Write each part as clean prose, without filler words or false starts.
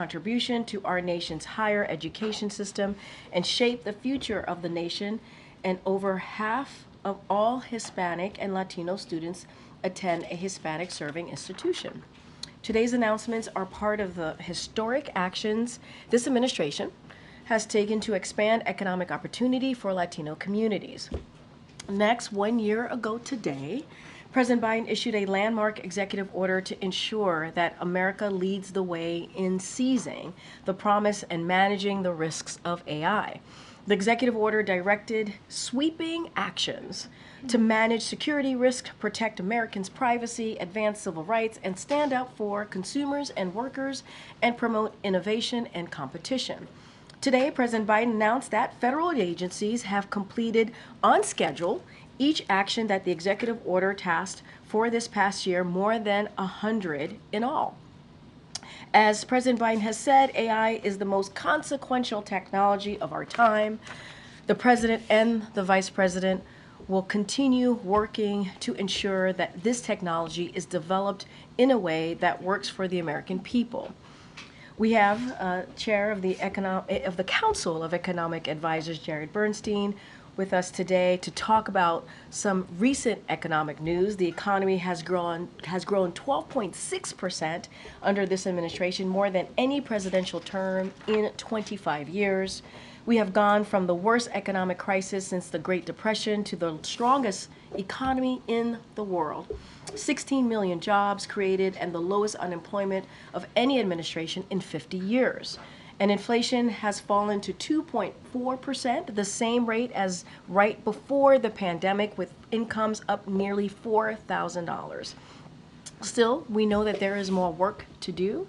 contribution to our nation's higher education system and shape the future of the nation, and over half of all Hispanic and Latino students attend a Hispanic serving institution. Today's announcements are part of the historic actions this administration has taken to expand economic opportunity for Latino communities. Next, 1 year ago today, President Biden issued a landmark executive order to ensure that America leads the way in seizing the promise and managing the risks of AI. The executive order directed sweeping actions to manage security risk, protect Americans' privacy, advance civil rights, and stand up for consumers and workers, and promote innovation and competition. Today, President Biden announced that federal agencies have completed on schedule each action that the executive order tasked for this past year, more than 100 in all. As President Biden has said, AI is the most consequential technology of our time. The president and the vice president will continue working to ensure that this technology is developed in a way that works for the American people. We have Chair of the Council of Economic Advisors, Jared Bernstein, with us today to talk about some recent economic news. The economy has grown 12.6% under this administration, more than any presidential term in 25 years. We have gone from the worst economic crisis since the Great Depression to the strongest economy in the world. 16 million jobs created and the lowest unemployment of any administration in 50 years. And inflation has fallen to 2.4%, the same rate as right before the pandemic, with incomes up nearly $4,000. Still, we know that there is more work to do,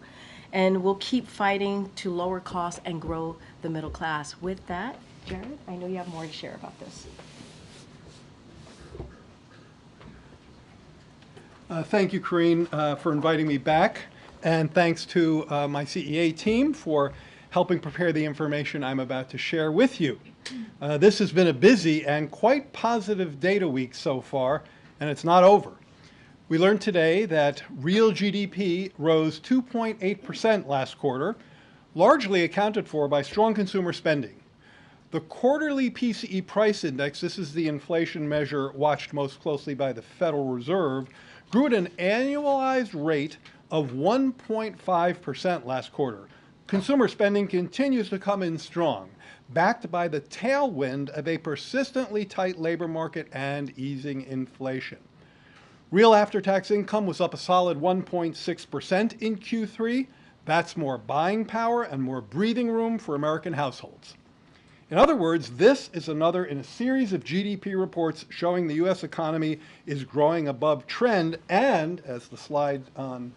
and we'll keep fighting to lower costs and grow the middle class. With that, Jared, I know you have more to share about this. Thank you, Karine, for inviting me back, and thanks to my CEA team for helping prepare the information I'm about to share with you. This has been a busy and quite positive data week so far, and it's not over. We learned today that real GDP rose 2.8% last quarter, largely accounted for by strong consumer spending. The quarterly PCE price index, this is the inflation measure watched most closely by the Federal Reserve, grew at an annualized rate of 1.5% last quarter. Consumer spending continues to come in strong, backed by the tailwind of a persistently tight labor market and easing inflation. Real after-tax income was up a solid 1.6% in Q3. That's more buying power and more breathing room for American households. In other words, this is another in a series of GDP reports showing the U.S. economy is growing above trend and, as the slide on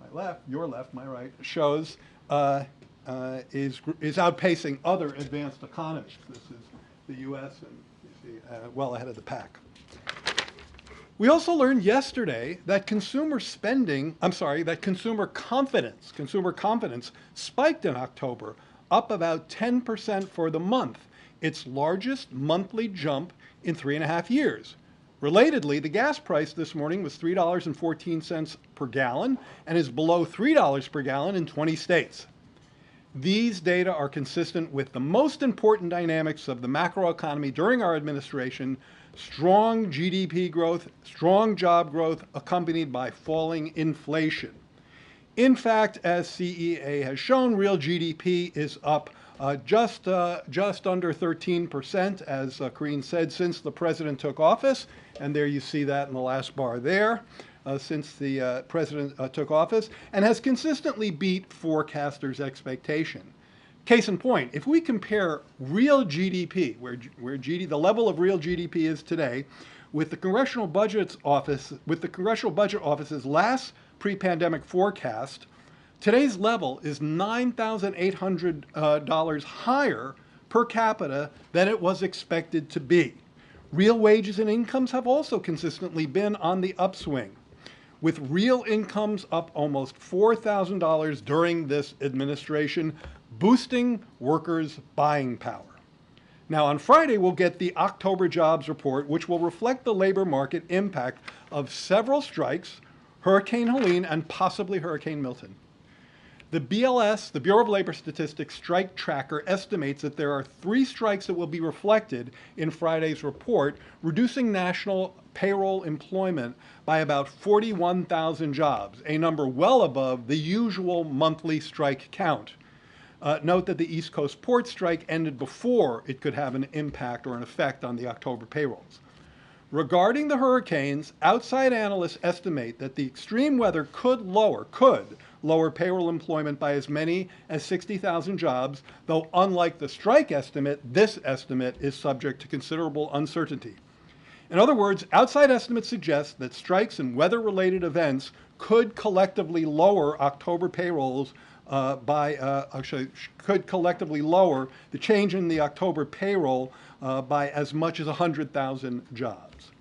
my left, your left, my right, shows, is outpacing other advanced economies. This is the U.S. and you see well ahead of the pack. We also learned yesterday that consumer confidence spiked in October, up about 10% for the month, its largest monthly jump in 3.5 years. Relatedly, the gas price this morning was $3.14 per gallon and is below $3 per gallon in 20 states. These data are consistent with the most important dynamics of the macroeconomy during our administration: strong GDP growth, strong job growth, accompanied by falling inflation. In fact, as CEA has shown, real GDP is up just under 13%, as Karine said, since the president took office. And there you see that in the last bar there, since the president took office, and has consistently beat forecasters' expectation. Case in point, if we compare real GDP, where the level of real GDP is today, with the Congressional Budget Office's last pre-pandemic forecast, today's level is $9,800 higher per capita than it was expected to be. Real wages and incomes have also consistently been on the upswing, with real incomes up almost $4,000 during this administration, boosting workers' buying power. Now, on Friday, we'll get the October jobs report, which will reflect the labor market impact of several strikes, Hurricane Helene, and possibly Hurricane Milton. The BLS, the Bureau of Labor Statistics Strike Tracker, estimates that there are 3 strikes that will be reflected in Friday's report, reducing national payroll employment by about 41,000 jobs, a number well above the usual monthly strike count. Note that the East Coast port strike ended before it could have an impact or an effect on the October payrolls. Regarding the hurricanes, outside analysts estimate that the extreme weather could lower payroll employment by as many as 60,000 jobs, though unlike the strike estimate, this estimate is subject to considerable uncertainty. In other words, outside estimates suggest that strikes and weather-related events could collectively lower October payrolls could collectively lower the change in the October payroll by as much as 100,000 jobs.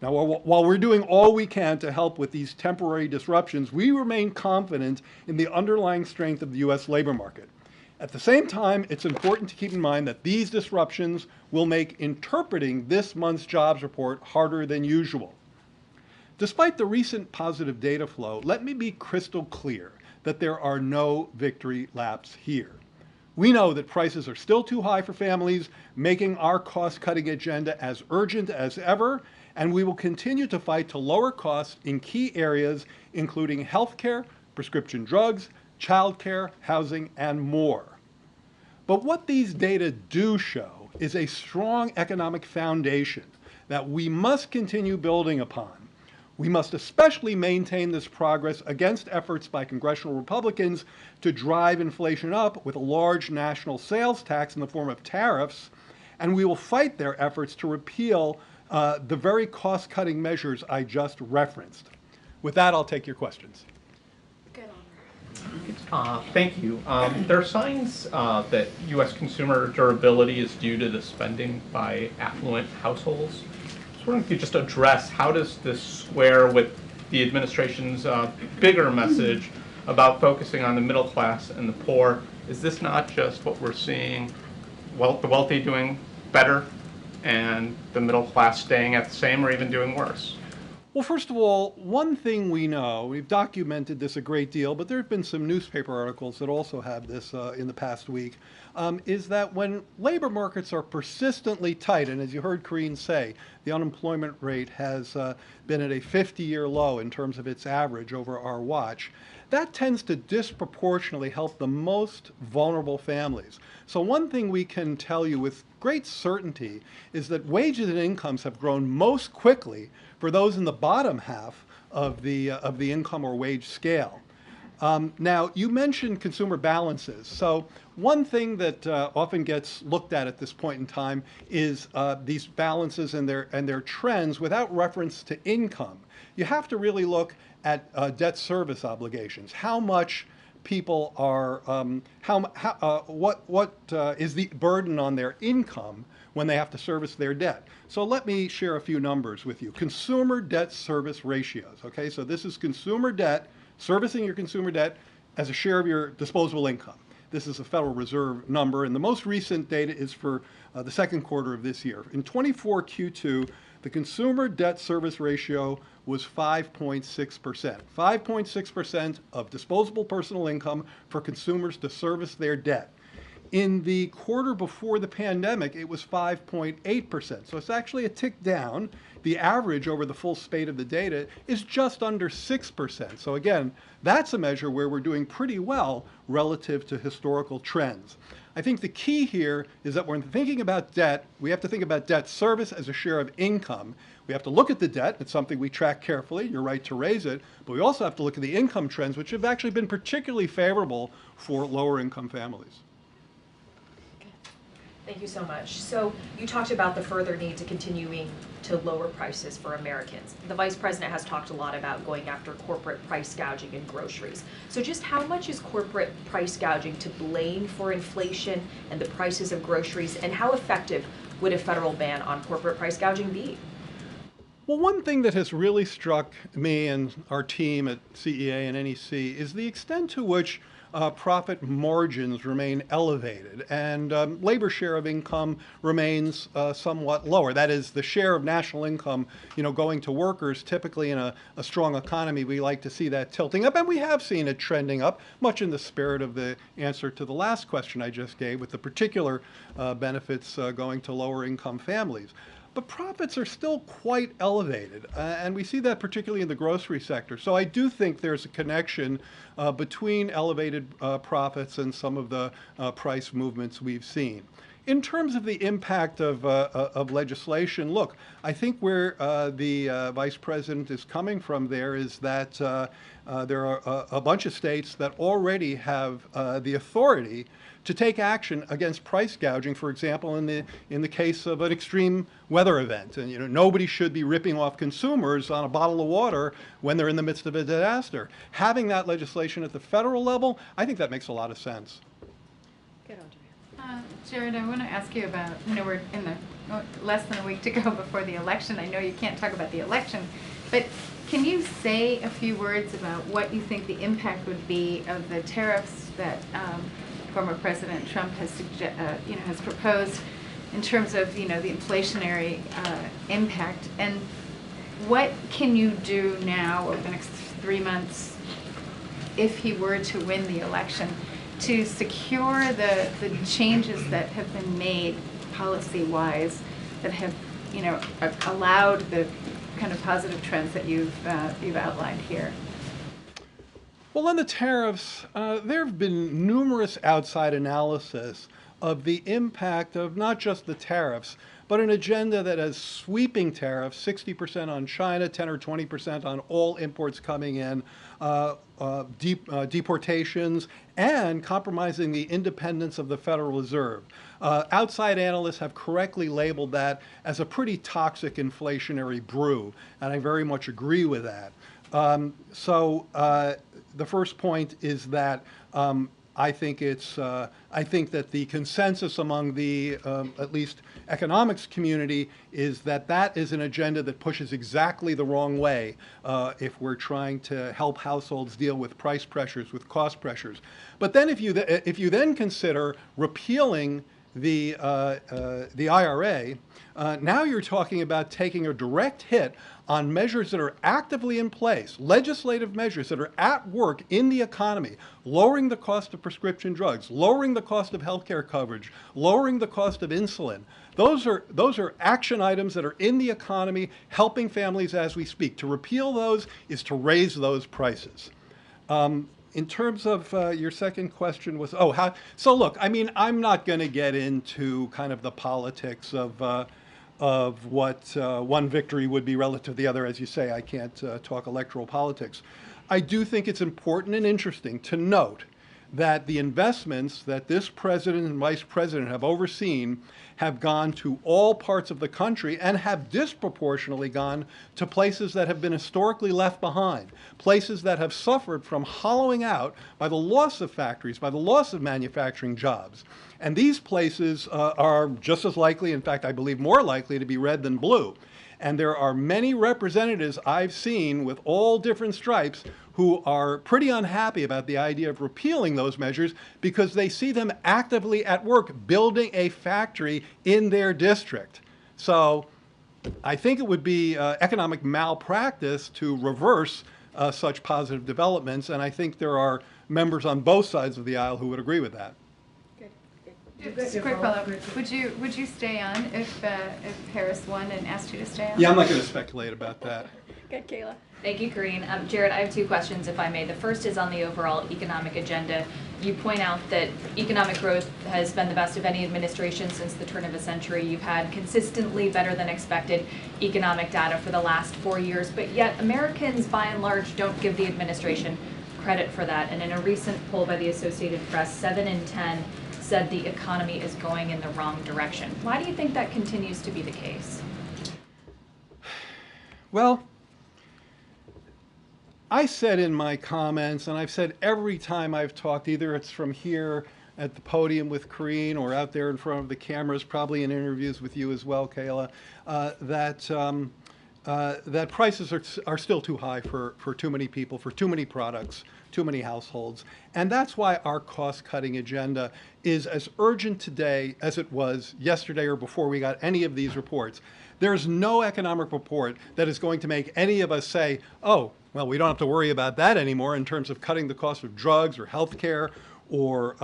Now, while we're doing all we can to help with these temporary disruptions, we remain confident in the underlying strength of the U.S. labor market. At the same time, it's important to keep in mind that these disruptions will make interpreting this month's jobs report harder than usual. Despite the recent positive data flow, let me be crystal clear that there are no victory laps here. We know that prices are still too high for families, making our cost-cutting agenda as urgent as ever, and we will continue to fight to lower costs in key areas, including healthcare, prescription drugs, childcare, housing, and more. But what these data do show is a strong economic foundation that we must continue building upon. We must especially maintain this progress against efforts by congressional Republicans to drive inflation up with a large national sales tax in the form of tariffs, and we will fight their efforts to repeal the very cost-cutting measures I just referenced. With that, I'll take your questions. Thank you. There are signs that U.S. consumer durability is due to the spending by affluent households. I was wondering if you could just address how does this square with the administration's bigger message about focusing on the middle class and the poor? Is this not just what we're seeing, the wealthy doing better and the middle class staying at the same or even doing worse? Well, first of all, one thing we know, we've documented this a great deal, but there have been some newspaper articles that also have this in the past week, is that when labor markets are persistently tight, and as you heard Karine say, the unemployment rate has been at a 50-year low in terms of its average over our watch, that tends to disproportionately help the most vulnerable families. So one thing we can tell you with great certainty is that wages and incomes have grown most quickly for those in the bottom half of the income or wage scale. Now, you mentioned consumer balances. So one thing that often gets looked at this point in time is these balances and their trends without reference to income. You have to really look at debt service obligations. How much people are, what is the burden on their income when they have to service their debt? So let me share a few numbers with you. Consumer debt service ratios, okay? So this is consumer debt, servicing your consumer debt as a share of your disposable income. This is a Federal Reserve number, and the most recent data is for the second quarter of this year. In 24 Q2, the consumer debt service ratio was 5.6%. 5.6% of disposable personal income for consumers to service their debt. In the quarter before the pandemic, it was 5.8%. So it's actually a tick down. The average over the full spate of the data is just under 6%. So again, that's a measure where we're doing pretty well relative to historical trends. I think the key here is that when thinking about debt, we have to think about debt service as a share of income. We have to look at the debt. It's something we track carefully. You're right to raise it. But we also have to look at the income trends, which have actually been particularly favorable for lower income families. Thank you so much. So you talked about the further need to continuing to lower prices for Americans. The Vice President has talked a lot about going after corporate price gouging in groceries. So just how much is corporate price gouging to blame for inflation and the prices of groceries, and how effective would a federal ban on corporate price gouging be? Well, one thing that has really struck me and our team at CEA and NEC is the extent to which profit margins remain elevated, and labor share of income remains somewhat lower. That is, the share of national income, going to workers. Typically, in a strong economy, we like to see that tilting up, and we have seen it trending up, much in the spirit of the answer to the last question I just gave, with the particular benefits going to lower income families. But profits are still quite elevated, and we see that particularly in the grocery sector. So I do think there's a connection between elevated profits and some of the price movements we've seen. In terms of the impact of legislation, look, I think where the Vice President is coming from there is that there are a bunch of states that already have the authority to take action against price gouging, for example, in the case of an extreme weather event. And nobody should be ripping off consumers on a bottle of water when they're in the midst of a disaster. Having that legislation at the federal level, I think that makes a lot of sense. Good on, Jared, I want to ask you about, we're in the less than a week to go before the election. I know you can't talk about the election, but can you say a few words about what you think the impact would be of the tariffs that former President Trump has has proposed in terms of the inflationary impact, and what can you do now over the next 3 months if he were to win the election to secure the changes that have been made policy-wise that have allowed the kind of positive trends that you've outlined here? Well, on the tariffs, there have been numerous outside analysis of the impact of not just the tariffs, but an agenda that has sweeping tariffs, 60% on China, 10 or 20% on all imports coming in, deportations, and compromising the independence of the Federal Reserve. Outside analysts have correctly labeled that as a pretty toxic inflationary brew, and I very much agree with that. The first point is that I think that the consensus among the at least economics community is that that is an agenda that pushes exactly the wrong way if we're trying to help households deal with price pressures, with cost pressures. But then if you then consider repealing the IRA, now you're talking about taking a direct hit on measures that are actively in place, legislative measures that are at work in the economy, lowering the cost of prescription drugs, lowering the cost of healthcare coverage, lowering the cost of insulin. Those are action items that are in the economy, helping families as we speak. To repeal those is to raise those prices. In terms of your second question was, so look, I mean, I'm not going to get into kind of the politics of what one victory would be relative to the other. As you say, I can't talk electoral politics. I do think it's important and interesting to note that the investments that this president and vice president have overseen have gone to all parts of the country and have disproportionately gone to places that have been historically left behind, places that have suffered from hollowing out by the loss of factories, by the loss of manufacturing jobs. And these places are just as likely, in fact, I believe more likely to be red than blue. And there are many representatives I've seen with all different stripes who are pretty unhappy about the idea of repealing those measures because they see them actively at work building a factory in their district. So I think it would be economic malpractice to reverse such positive developments, and I think there are members on both sides of the aisle who would agree with that. Just a quick follow-up. Would you stay on if Harris won and asked you to stay on? Yeah, I'm not going to speculate about that. Good, Kayla. Thank you, Karine. Jared, I have two questions, if I may. The first is on the overall economic agenda. You point out that economic growth has been the best of any administration since the turn of the century. You've had consistently better than expected economic data for the last 4 years, but yet Americans, by and large, don't give the administration credit for that. And in a recent poll by the Associated Press, 7 in 10 said the economy is going in the wrong direction. Why do you think that continues to be the case? Well, I said in my comments, and I've said every time I've talked, either it's from here at the podium with Karine or out there in front of the cameras, probably in interviews with you as well, Kayla, that that prices are still too high for too many people, for too many products, too many households. And that's why our cost-cutting agenda is as urgent today as it was yesterday or before we got any of these reports. There's no economic report that is going to make any of us say, oh, well, we don't have to worry about that anymore in terms of cutting the cost of drugs or health care or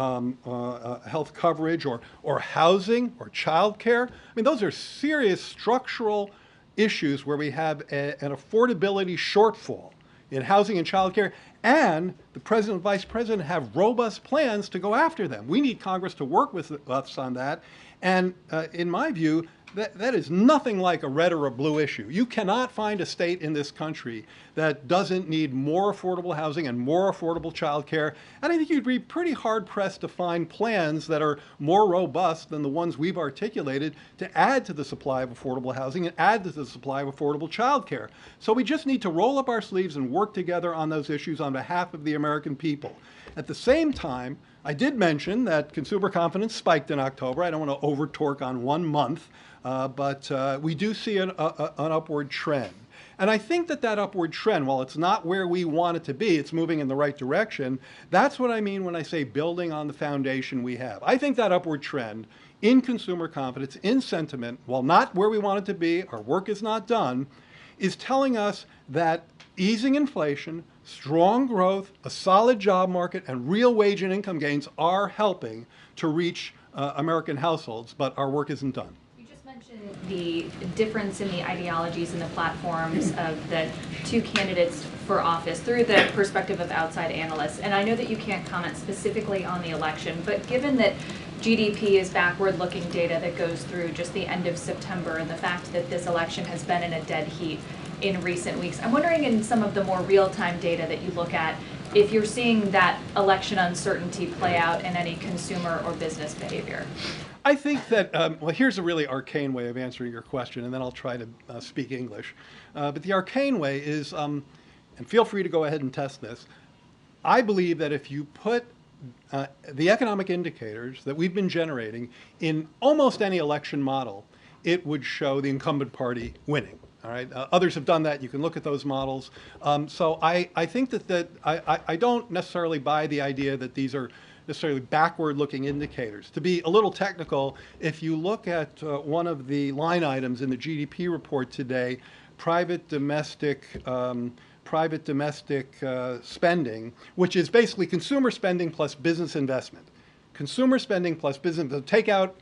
health coverage or housing or child care. I mean, those are serious structural issues where we have an affordability shortfall in housing and child care, and the president and vice president have robust plans to go after them. We need Congress to work with us on that. And in my view, that is nothing like a red or a blue issue. You cannot find a state in this country that doesn't need more affordable housing and more affordable child care. And I think you'd be pretty hard-pressed to find plans that are more robust than the ones we've articulated to add to the supply of affordable housing and add to the supply of affordable child care. So we just need to roll up our sleeves and work together on those issues on behalf of the American people. At the same time, I did mention that consumer confidence spiked in October. I don't want to over-torque on 1 month, but we do see an upward trend. And I think that upward trend, while it's not where we want it to be, it's moving in the right direction. That's what I mean when I say building on the foundation we have. I think that upward trend in consumer confidence, in sentiment, while not where we want it to be, our work is not done, is telling us that easing inflation, strong growth, a solid job market, and real wage and income gains are helping to reach American households, but our work isn't done. You just mentioned the difference in the ideologies and the platforms of the two candidates for office through the perspective of outside analysts. And I know that you can't comment specifically on the election, but given that GDP is backward-looking data that goes through just the end of September, and the fact that this election has been in a dead heat in recent weeks, I'm wondering in some of the more real-time data that you look at, if you're seeing that election uncertainty play out in any consumer or business behavior. I think that, well, here's a really arcane way of answering your question, and then I'll try to speak English. But the arcane way is, and feel free to go ahead and test this, I believe that if you put the economic indicators that we've been generating in almost any election model, it would show the incumbent party winning. All right. Others have done that. You can look at those models. So I think that I don't necessarily buy the idea that these are necessarily backward-looking indicators. To be a little technical, if you look at one of the line items in the GDP report today, private domestic spending, which is basically consumer spending plus business investment. Consumer spending plus business, take out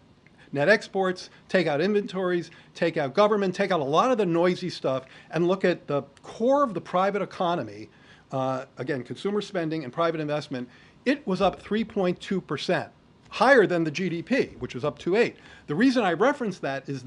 net exports, take out inventories, take out government, take out a lot of the noisy stuff, and look at the core of the private economy, again, consumer spending and private investment. It was up 3.2%, higher than the GDP, which was up 2.8. The reason I reference that is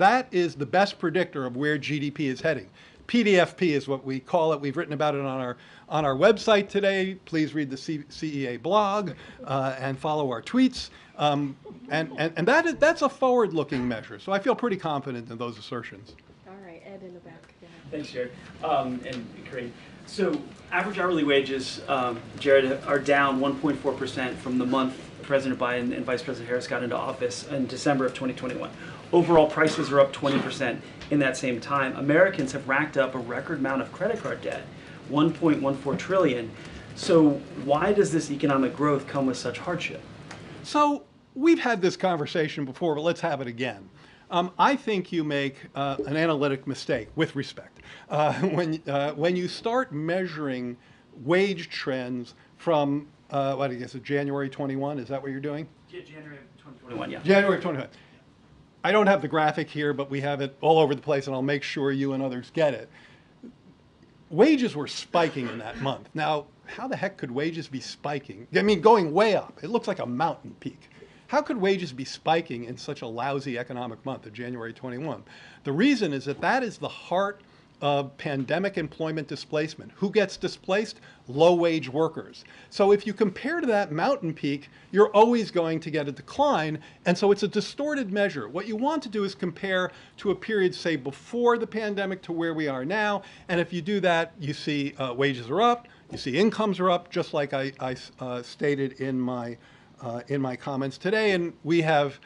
the best predictor of where GDP is heading. PDFP is what we call it. We've written about it on our website today. Please read the CEA blog and follow our tweets. And that's a forward-looking measure. So I feel pretty confident in those assertions. All right, Ed in the back. Yeah. Thanks, Jared. And Karine. So average hourly wages, Jared, are down 1.4% from the month President Biden and Vice President Harris got into office in December of 2021. Overall prices are up 20% in that same time. Americans have racked up a record amount of credit card debt, 1.14 trillion. So why does this economic growth come with such hardship? So we've had this conversation before, but let's have it again. I think you make an analytic mistake, with respect, when you start measuring wage trends from, what I guess, January 21. Is that what you're doing? Yeah, January of 2021, yeah. January 21. I don't have the graphic here, but we have it all over the place, and I'll make sure you and others get it. Wages were spiking in that month. Now, how the heck could wages be spiking? I mean, going way up. It looks like a mountain peak. How could wages be spiking in such a lousy economic month of January 21? The reason is that is the heart of pandemic employment displacement. Who gets displaced? Low-wage workers. So if you compare to that mountain peak, you're always going to get a decline, and so it's a distorted measure. What you want to do is compare to a period, say, before the pandemic to where we are now, and if you do that, you see wages are up, you see incomes are up, just like I stated in my comments today, and we have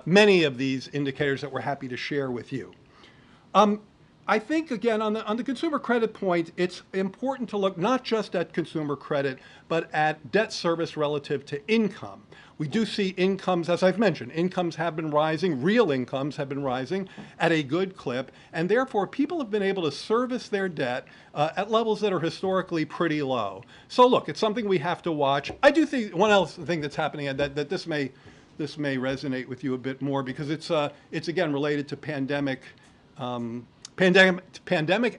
many of these indicators that we're happy to share with you. I think, again, on the consumer credit point, it's important to look not just at consumer credit, but at debt service relative to income. We do see incomes, as I've mentioned, incomes have been rising, real incomes have been rising at a good clip, and therefore people have been able to service their debt at levels that are historically pretty low. So look, it's something we have to watch. I do think one else thing that's happening, and that this may resonate with you a bit more, because it's again related to pandemic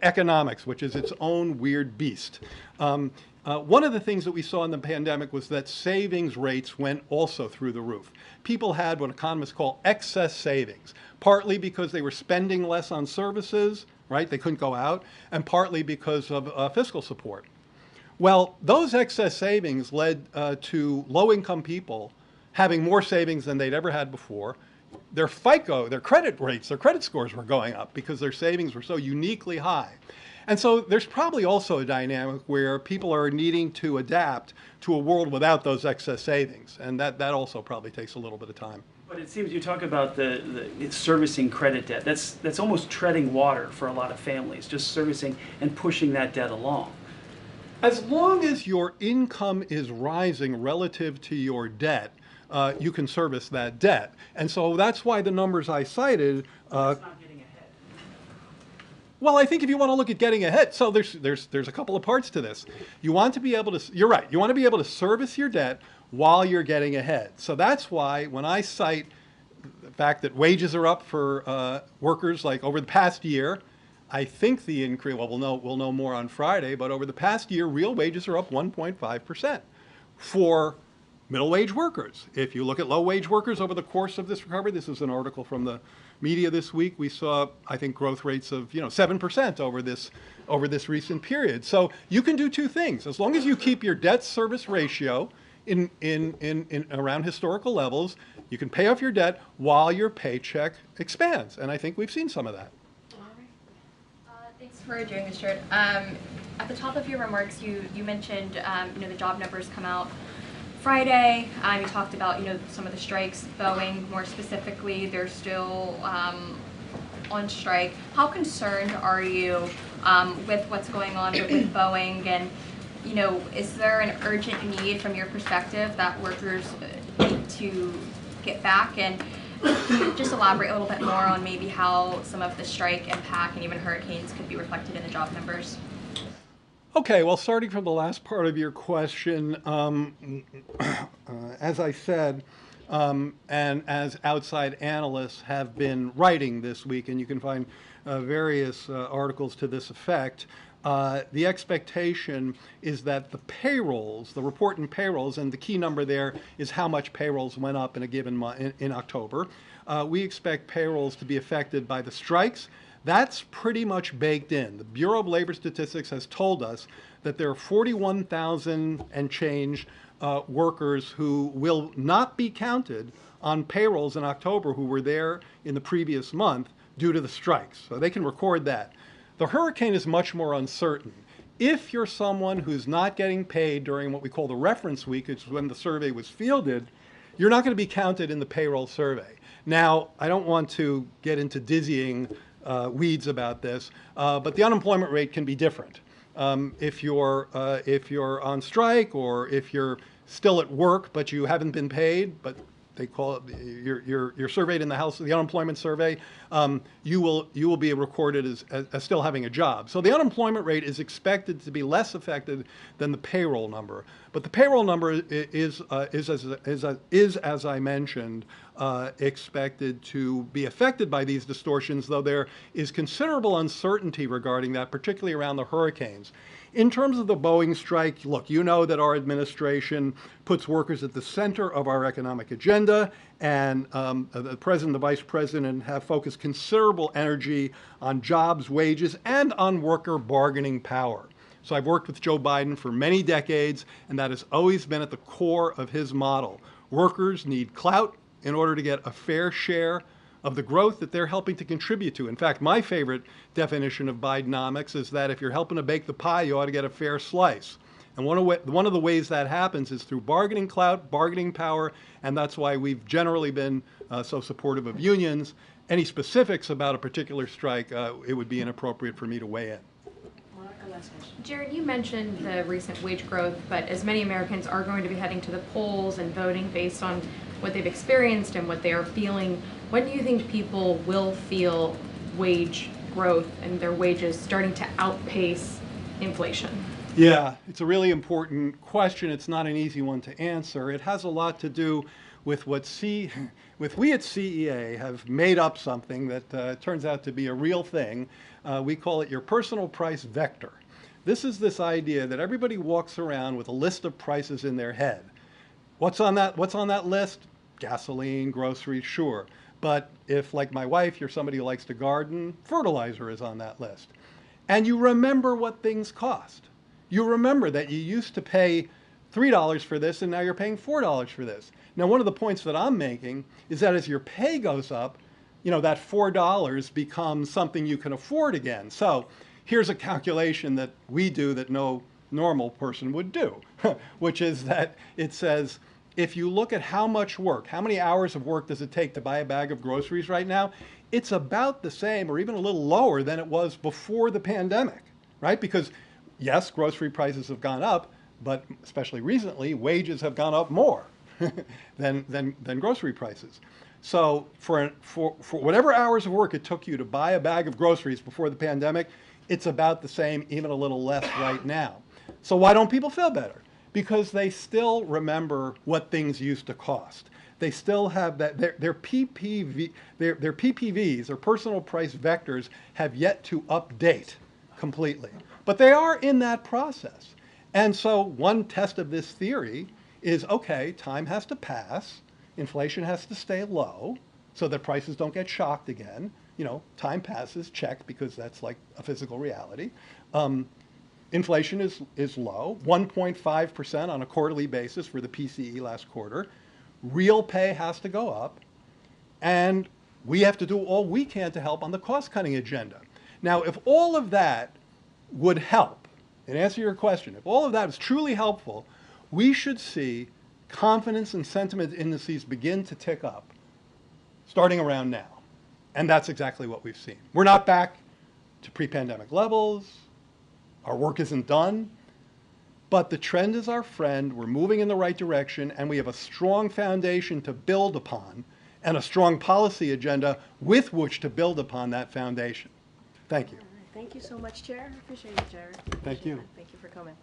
economics, which is its own weird beast. One of the things that we saw in the pandemic was that savings rates went also through the roof. People had what economists call excess savings, partly because they were spending less on services, right? They couldn't go out, and partly because of fiscal support. Well, those excess savings led to low-income people having more savings than they'd ever had before. Their FICO, their credit rates, their credit scores were going up because their savings were so uniquely high. And so there's probably also a dynamic where people are needing to adapt to a world without those excess savings. And that also probably takes a little bit of time. But it seems you talk about it's servicing credit debt. That's almost treading water for a lot of families, just servicing and pushing that debt along. As long as your income is rising relative to your debt, you can service that debt. And so that's why the numbers I cited. That's not getting ahead. Well, I think if you want to look at getting ahead, so there's a couple of parts to this. You want to be able to, you're right, you want to be able to service your debt while you're getting ahead. So that's why when I cite the fact that wages are up for workers, like over the past year, I think the increase, well, we'll know more on Friday, but over the past year, real wages are up 1.5% for middle wage workers. If you look at low wage workers over the course of this recovery, this is an article from the media this week, we saw, I think, growth rates of 7% over this recent period. So you can do two things. As long as you keep your debt service ratio in around historical levels, you can pay off your debt while your paycheck expands. And I think we've seen some of that. All right. Thanks for doing this, Jared. At the top of your remarks, you mentioned the job numbers come out Friday. You talked about some of the strikes. Boeing, more specifically, they're still on strike. How concerned are you with what's going on with Boeing? And is there an urgent need from your perspective that workers need to get back? And just elaborate a little bit more on maybe how some of the strike impact and even hurricanes could be reflected in the job numbers. Okay, well, starting from the last part of your question, as I said, and as outside analysts have been writing this week, and you can find various articles to this effect, the expectation is that the payrolls, the report in payrolls, and the key number there is how much payrolls went up in a given month in October. We expect payrolls to be affected by the strikes. That's pretty much baked in. The Bureau of Labor Statistics has told us that there are 41,000 and change workers who will not be counted on payrolls in October who were there in the previous month due to the strikes. So they can record that. The hurricane is much more uncertain. If you're someone who's not getting paid during what we call the reference week, which is when the survey was fielded, you're not going to be counted in the payroll survey. Now, I don't want to get into dizzying weeds about this, but the unemployment rate can be different. If you're on strike, or if you're still at work but you haven't been paid, but they call it you're surveyed in the unemployment survey, you will be recorded as still having a job. So the unemployment rate is expected to be less affected than the payroll number. But the payroll number is as I mentioned, expected to be affected by these distortions, though there is considerable uncertainty regarding that, particularly around the hurricanes. In terms of the Boeing strike, look, you know that our administration puts workers at the center of our economic agenda, and the president and the vice president have focused considerable energy on jobs, wages, and on worker bargaining power. So I've worked with Joe Biden for many decades, and that has always been at the core of his model. Workers need clout in order to get a fair share of the growth that they're helping to contribute to. In fact, my favorite definition of Bidenomics is that if you're helping to bake the pie, you ought to get a fair slice. And one of the ways that happens is through bargaining clout, bargaining power, and that's why we've generally been so supportive of unions. Any specifics about a particular strike, it would be inappropriate for me to weigh in. Jared, you mentioned the recent wage growth, but as many Americans are going to be heading to the polls and voting based on what they've experienced and what they are feeling, when do you think people will feel wage growth and their wages starting to outpace inflation? Yeah, it's a really important question. It's not an easy one to answer. It has a lot to do with we at CEA have made up something that turns out to be a real thing. We call it your personal price vector. This is this idea that everybody walks around with a list of prices in their head. What's on that list? Gasoline, groceries, sure. But if, like my wife, you're somebody who likes to garden, fertilizer is on that list. And you remember what things cost. You remember that you used to pay $3 for this and now you're paying $4 for this. Now, one of the points that I'm making is that as your pay goes up, you know, that $4 becomes something you can afford again. So here's a calculation that we do that no normal person would do, which is that it says, if you look at how much work, how many hours of work does it take to buy a bag of groceries right now, it's about the same or even a little lower than it was before the pandemic, right? Because yes, grocery prices have gone up, but especially recently, wages have gone up more than grocery prices. So for whatever hours of work it took you to buy a bag of groceries before the pandemic, it's about the same, even a little less right now. So why don't people feel better? Because they still remember what things used to cost. They still have that, their PPVs, their personal price vectors, have yet to update completely. But they are in that process. And so one test of this theory is, okay, time has to pass, inflation has to stay low so that prices don't get shocked again. You know, time passes, check, because that's like a physical reality. Inflation is low, 1.5% on a quarterly basis for the PCE last quarter. Real pay has to go up, and we have to do all we can to help on the cost-cutting agenda. Now, if all of that would help, in answer to your question, if all of that is truly helpful, we should see confidence and sentiment indices begin to tick up starting around now. And that's exactly what we've seen. We're not back to pre-pandemic levels. Our work isn't done. But the trend is our friend. We're moving in the right direction, and we have a strong foundation to build upon and a strong policy agenda with which to build upon that foundation. Thank you. Thank you so much, Chair. I appreciate it, Jared. Thank you. Thank you for coming.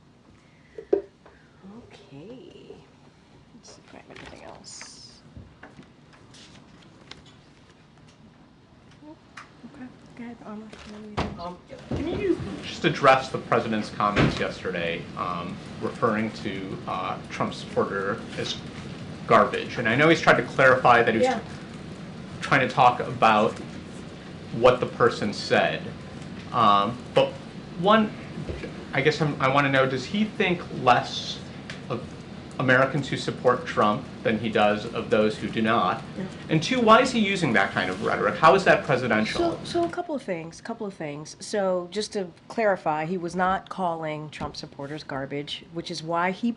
Okay. Let's grab everything else. Okay. Go ahead, Armor. Can you just address the president's comments yesterday referring to Trump supporter as garbage? And I know he's tried to clarify that he was trying to talk about what the person said. But one, I guess I want to know, does he think less of Americans who support Trump than he does of those who do not? Yeah. And two, why is he using that kind of rhetoric? How is that presidential? So a couple of things. So just to clarify, he was not calling Trump supporters garbage, which is why he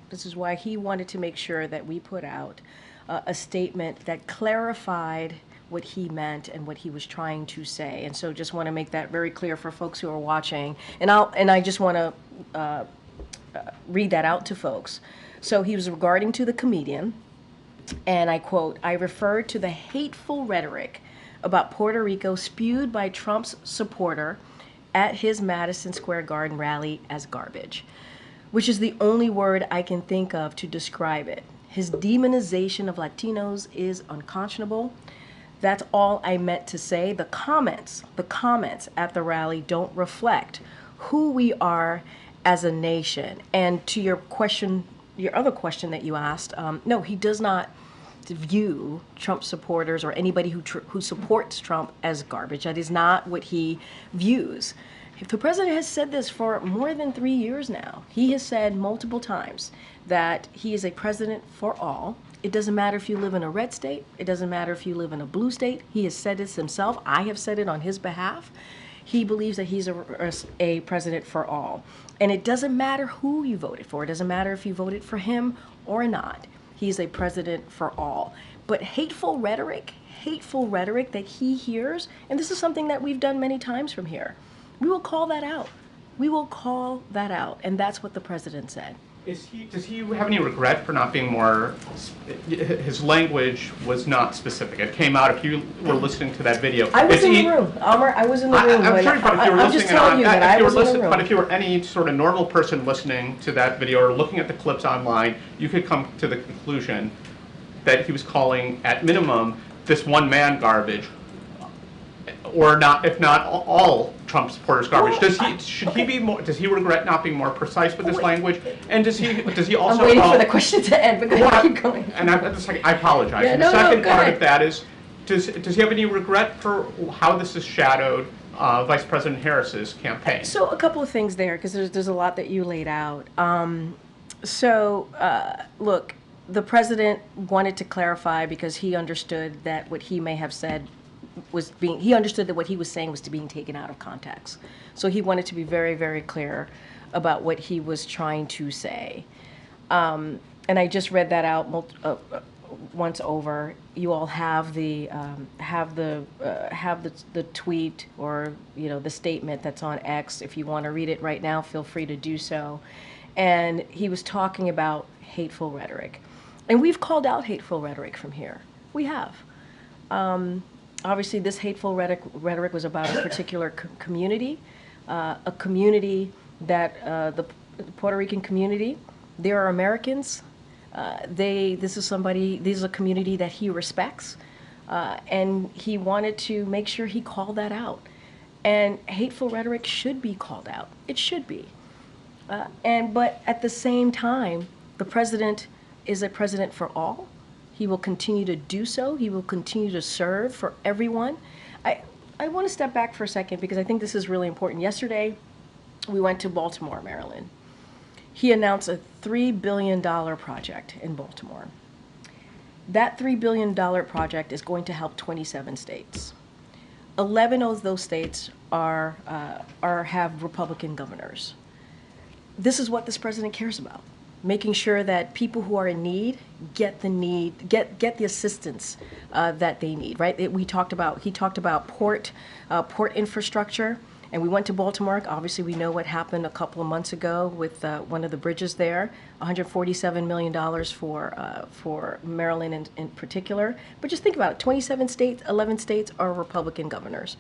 this is why he wanted to make sure that we put out a statement that clarified what he meant and what he was trying to say. And so just want to make that very clear for folks who are watching. And I just want to read that out to folks. So he was regarding to the comedian, and I quote, "I referred to the hateful rhetoric about Puerto Rico spewed by Trump's supporter at his Madison Square Garden rally as garbage, which is the only word I can think of to describe it. His demonization of Latinos is unconscionable. That's all I meant to say. The comments at the rally don't reflect who we are as a nation." And to your question, your other question that you asked, no, he does not view Trump supporters or anybody who supports Trump as garbage. That is not what he views. If the president has said this for more than 3 years now. He has said multiple times that he is a president for all. It doesn't matter if you live in a red state. It doesn't matter if you live in a blue state. He has said this himself. I have said it on his behalf. He believes that he's a president for all. And it doesn't matter who you voted for. It doesn't matter if you voted for him or not. He's a president for all. But hateful rhetoric that he hears, and this is something that we've done many times from here, we will call that out. We will call that out. And that's what the president said. Does he have any regret for not being more, his language was not specific. It came out, if you were listening to that video. I was in the room, Amr, I was in the room. I'm sure, but if you were I'm just telling you that I was in the room. But if you were any sort of normal person listening to that video or looking at the clips online, you could come to the conclusion that he was calling, at minimum, this one man garbage, or not, if not all Trump supporters garbage. Should he be more? Does he regret not being more precise with his language? And does he also? I'm waiting for the question to end, but go ahead, keep going. And I apologize. Yeah, And the second part of that is, does he have any regret for how this has shadowed Vice President Harris's campaign? So a couple of things there, because there's a lot that you laid out. Look, the president wanted to clarify because he understood that what he may have said he understood that what he was saying was being taken out of context. So he wanted to be very, very clear about what he was trying to say. And I just read that out once over. You all have the tweet, or the statement that's on X. If you want to read it right now, feel free to do so. And he was talking about hateful rhetoric, and we've called out hateful rhetoric from here. We have. Obviously, this hateful rhetoric was about a particular community, a community that the Puerto Rican community. They are Americans. This is a community that he respects, and he wanted to make sure he called that out. And hateful rhetoric should be called out. It should be. But at the same time, the president is a president for all. He will continue to do so. He will continue to serve for everyone. I want to step back for a second because I think this is really important. Yesterday, we went to Baltimore, Maryland. He announced a $3 billion project in Baltimore. That $3 billion project is going to help 27 states. 11 of those states have Republican governors. This is what this president cares about. Making sure that people who are in need get the assistance that they need. Right? He talked about port infrastructure, and we went to Baltimore. Obviously, we know what happened a couple of months ago with one of the bridges there. $147 million for Maryland in particular. But just think about it: 27 states, 11 states are Republican governors.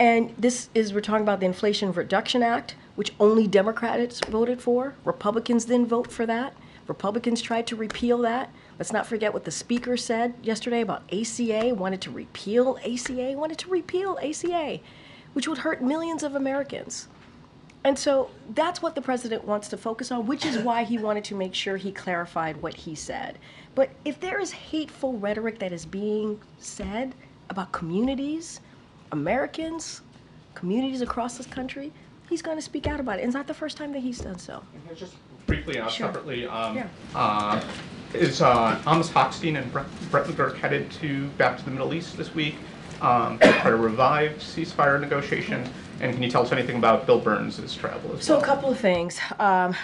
And we're talking about the Inflation Reduction Act, which only Democrats voted for. Republicans didn't vote for that. Republicans tried to repeal that. Let's not forget what the speaker said yesterday about ACA, wanted to repeal ACA, which would hurt millions of Americans. And so that's what the president wants to focus on, which is why he wanted to make sure he clarified what he said. But if there is hateful rhetoric that is being said about communities, Americans, communities across this country, he's going to speak out about it. And it's not the first time that he's done so. Just briefly, Sure. separately, is Amos Hochstein and Brett McGurk headed back to the Middle East this week to try to revive ceasefire negotiations? And can you tell us anything about Bill Burns' travel as well? So a couple of things.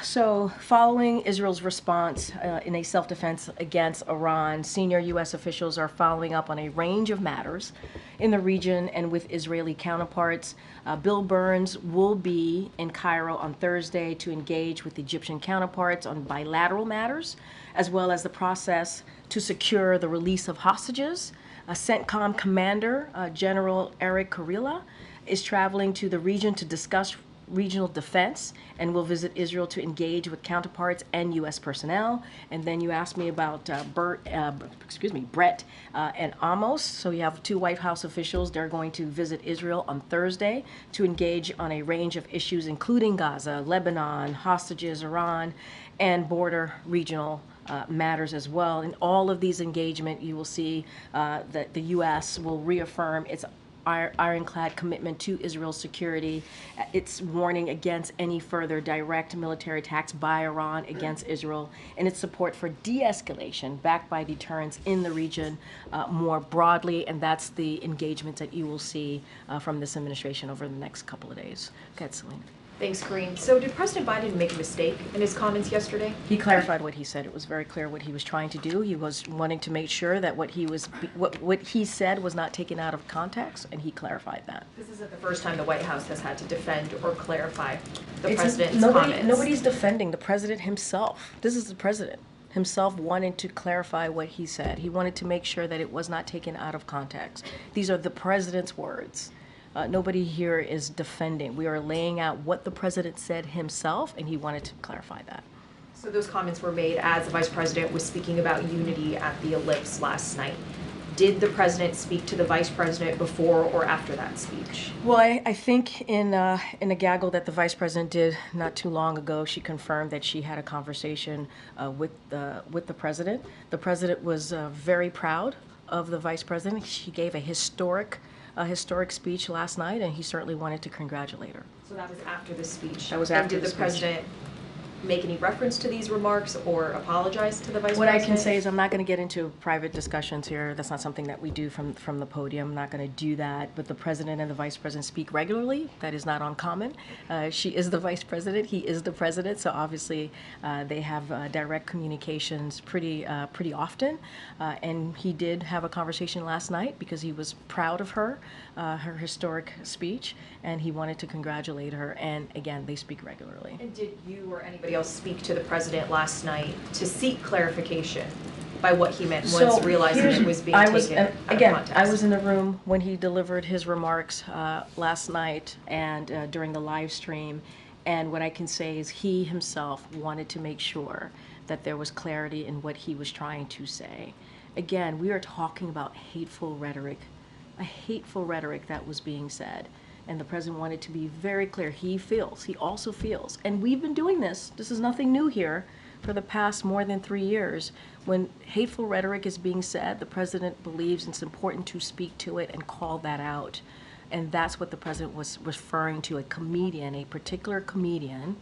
So following Israel's response in a self-defense against Iran, senior U.S. officials are following up on a range of matters in the region and with Israeli counterparts. Bill Burns will be in Cairo on Thursday to engage with Egyptian counterparts on bilateral matters, as well as the process to secure the release of hostages. CENTCOM Commander General Eric Kurilla is traveling to the region to discuss regional defense and will visit Israel to engage with counterparts and U.S. personnel. And then you asked me about Brett and Amos. So you have two White House officials. They're going to visit Israel on Thursday to engage on a range of issues, including Gaza, Lebanon, hostages, Iran, and border regional matters as well. In all of these engagements, you will see that the U.S. will reaffirm its ironclad commitment to Israel's security, its warning against any further direct military attacks by Iran against Israel, and its support for de-escalation backed by deterrence in the region more broadly, and that's the engagement that you will see from this administration over the next couple of days. Go ahead, Celine. Thanks, Karine. So did President Biden make a mistake in his comments yesterday? He clarified what he said. It was very clear what he was trying to do. He was wanting to make sure that what he said was not taken out of context, and he clarified that. This isn't the first time the White House has had to defend or clarify the president's comments. Nobody's defending the president himself. This is the president himself wanting to clarify what he said. He wanted to make sure that it was not taken out of context. These are the president's words. Nobody here is defending. We are laying out what the president said himself, and he wanted to clarify that. So those comments were made as the vice president was speaking about unity at the ellipse last night. Did the president speak to the vice president before or after that speech? Well, I think in a gaggle that the vice president did not too long ago, she confirmed that she had a conversation with the president. The president was very proud of the vice president. She gave a historic speech last night, and he certainly wanted to congratulate her. So that was after the speech. That was after the speech. And did the president make any reference to these remarks or apologize to the vice president? What I can say is I'm not going to get into private discussions here. That's not something that we do from the podium. I'm not going to do that. But the president and the vice president speak regularly. That is not uncommon. She is the vice president. He is the president. So obviously they have direct communications pretty often. And he did have a conversation last night because he was proud of her historic speech, and he wanted to congratulate her. And again, they speak regularly. And did you or anybody else speak to the president last night to seek clarification by what he meant once realizing it was being taken out of context? I was in the room when he delivered his remarks last night and during the live stream, and what I can say is he himself wanted to make sure that there was clarity in what he was trying to say. Again, we are talking about hateful rhetoric, a hateful rhetoric that was being said. And the president wanted to be very clear. He also feels, and we've been doing this is nothing new here, for the past more than 3 years. When hateful rhetoric is being said, the president believes it's important to speak to it and call that out. And that's what the president was referring to, a particular comedian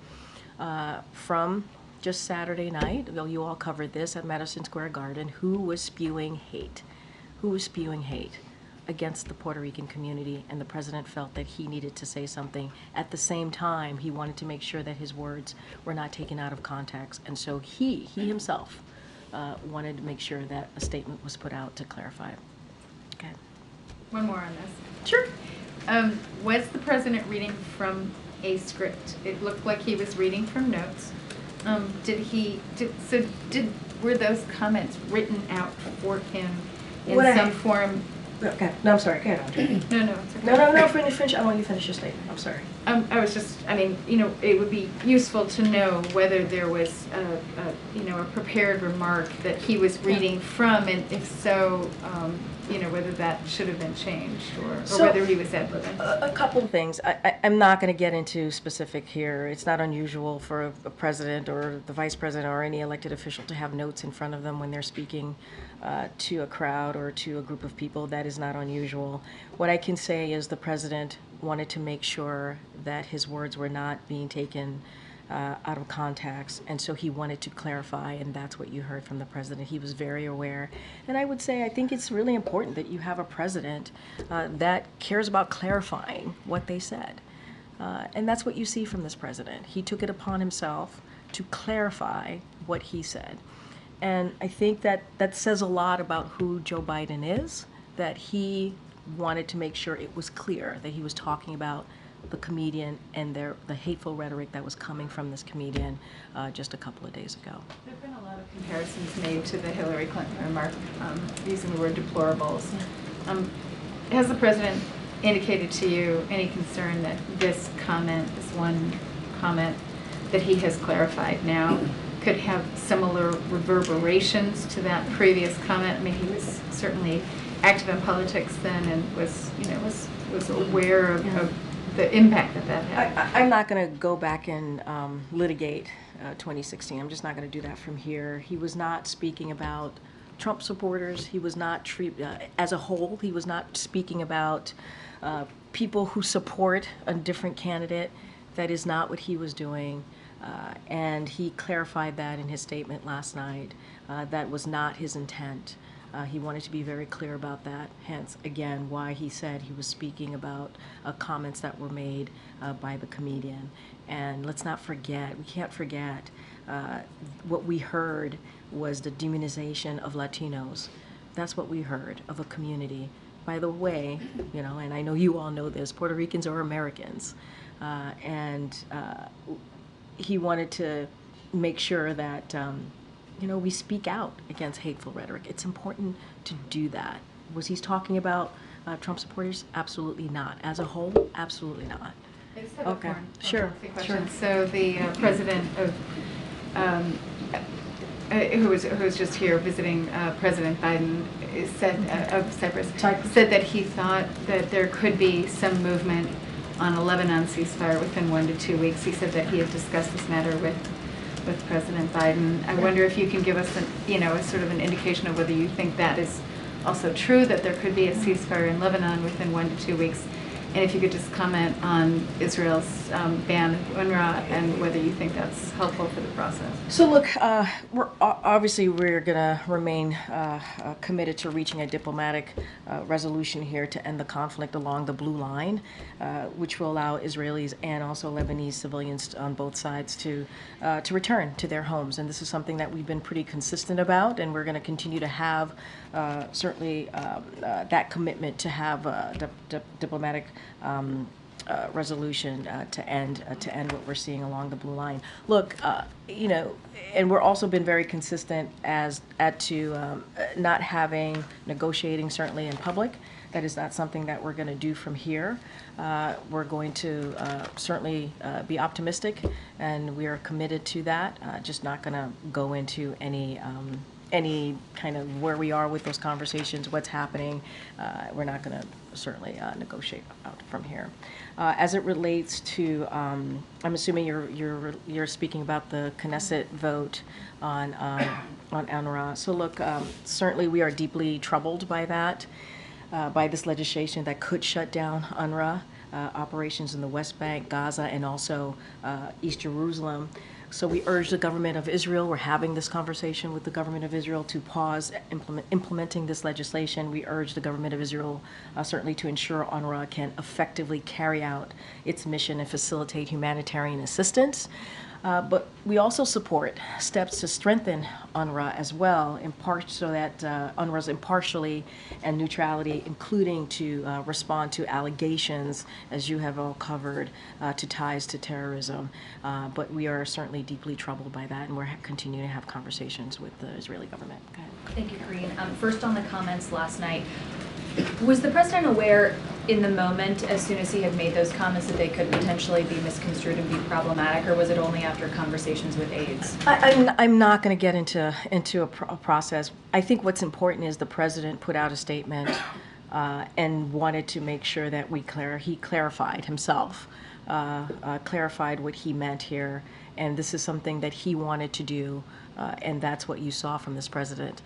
from just Saturday night. Well, you all covered this at Madison Square Garden, who was spewing hate against the Puerto Rican community, and the president felt that he needed to say something. At the same time, he wanted to make sure that his words were not taken out of context, and so he himself wanted to make sure that a statement was put out to clarify. Okay. One more on this. Sure. Was the president reading from a script? It looked like he was reading from notes. Were those comments written out for him in some form? Okay. No, I'm sorry. Go ahead, Audrey. No, it's okay. No, finish. I want you to finish your statement. I'm sorry. I was just, it would be useful to know whether there was a prepared remark that he was reading from, and if so, whether that should have been changed or whether he was ad-libbing. A couple of things. I'm not going to get into specific here. It's not unusual for a president or the vice president or any elected official to have notes in front of them when they're speaking to a crowd or to a group of people. That is not unusual. What I can say is the president wanted to make sure that his words were not being taken out of context, and so he wanted to clarify, and that's what you heard from the president. He was very aware, and I would say I think it's really important that you have a president that cares about clarifying what they said, and that's what you see from this president. He took it upon himself to clarify what he said, and I think that says a lot about who Joe Biden is, that he wanted to make sure it was clear that he was talking about the comedian and the hateful rhetoric that was coming from this comedian just a couple of days ago. There have been a lot of comparisons made to the Hillary Clinton remark using the word deplorables. Has the president indicated to you any concern that this one comment that he has clarified now could have similar reverberations to that previous comment? I mean, he was certainly active in politics then and was aware of the impact that had. I'm not going to go back and litigate 2016. I'm just not going to do that from here. He was not speaking about Trump supporters. He was not as a whole. He was not speaking about people who support a different candidate. That is not what he was doing. And he clarified that in his statement last night. That was not his intent. He wanted to be very clear about that, hence, again, why he said he was speaking about comments that were made by the comedian. And let's not forget, we can't forget, what we heard was the demonization of Latinos. That's what we heard of a community. By the way, you know, and I know you all know this, Puerto Ricans are Americans. He wanted to make sure that you know, we speak out against hateful rhetoric. It's important to do that. Was he talking about Trump supporters? Absolutely not. As a whole, absolutely not. Okay, sure. So the president of, who was just here visiting President Biden, said of Cyprus, said that he thought that there could be some movement on a Lebanon ceasefire within 1 to 2 weeks. He said that he had discussed this matter with President Biden. I wonder if you can give us, a sort of an indication of whether you think that is also true, that there could be a ceasefire in Lebanon within 1 to 2 weeks, and if you could just comment on Israel's ban of UNRWA and whether you think that's helpful for the process. So look, we're going to remain committed to reaching a diplomatic resolution here to end the conflict along the blue line, which will allow Israelis and also Lebanese civilians on both sides to return to their homes. And this is something that we've been pretty consistent about, and we're going to continue to have certainly that commitment to have diplomatic resolution to end what we're seeing along the blue line. Look, and we're also been very consistent to not having negotiating certainly in public. That is not something that we're going to do from here. We're going to certainly be optimistic, and we are committed to that. Just not going to go into any kind of where we are with those conversations, what's happening. We're not going to certainly negotiate out from here. As it relates to, I'm assuming you're speaking about the Knesset vote on UNRWA. So look, certainly we are deeply troubled by that, by this legislation that could shut down UNRWA operations in the West Bank, Gaza, and also East Jerusalem. So we urge the government of Israel, we're having this conversation with the government of Israel to pause implementing this legislation. We urge the government of Israel certainly to ensure UNRWA can effectively carry out its mission and facilitate humanitarian assistance. But we also support steps to strengthen UNRWA as well, in part so that UNRWA's impartiality and neutrality, including to respond to allegations, as you have all covered, to ties to terrorism. But we are certainly deeply troubled by that, and we're continuing to have conversations with the Israeli government. Okay. Thank you, Karine. First on the comments last night, was the president aware in the moment, as soon as he had made those comments, that they could potentially be misconstrued and be problematic, or was it only after conversations with aides? I'm not going to get into a process. I think what's important is the president put out a statement and wanted to make sure that he clarified himself, clarified what he meant here, and this is something that he wanted to do. And that's what you saw from this president